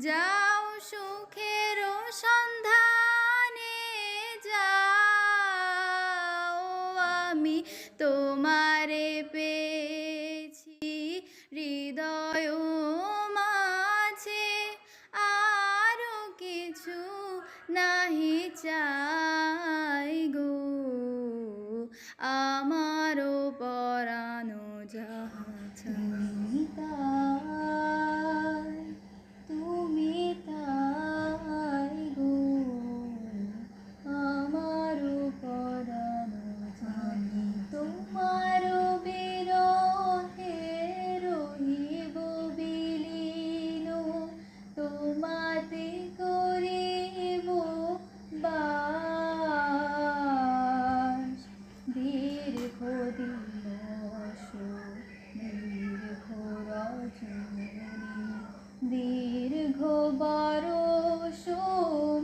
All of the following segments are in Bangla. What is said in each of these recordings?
যাও সুখের সন্ধানে যাও, আমি তোমারে পেয়েছি হৃদয় মাঝে, আরো কিছু নাহি চাই গো। আমারও পরানো যাহা চাই তাই, তুমি তাই গো। আমারও পরানো জানি তোমারও বিরহে রহিব বিলীন, তোমাতে করিব বাস। দীর্ঘ দিবস দীর্ঘ রজনী, দীর্ঘ বরষ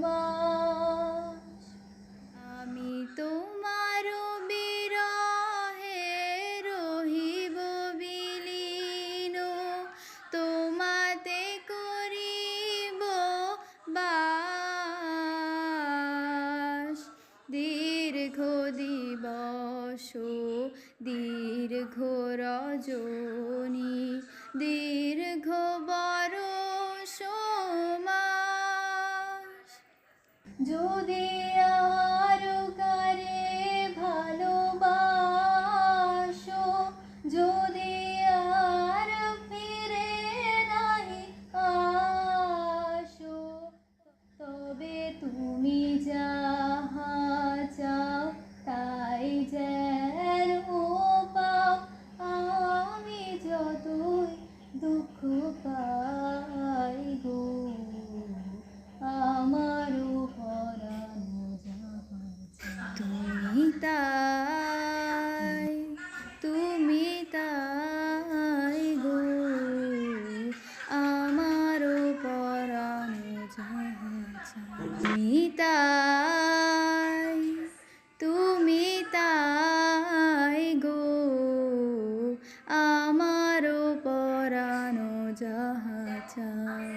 মাস, আমি তোমার বিরহে রহিব বিলীন, তোমাতে করিব বাস। দীর্ঘ দিবস দীর্ঘ রজনী, দীর্ঘ বরষ মাস। যদি আরো কারে ভালোবাসো, যদি আর ফিরে নাহি আসো, তবে তুমি যাহা চাও তাই যেন পাও। আমি যতই দুঃখ পাই গো, আমারও পরানো যাহা চাই। তুমি তাই, তুমি তাই গো, আমারও পরানো যাহা চাই। তুমি তাই, তুমি তাই গো, আমারও পরানো যাহা চাই।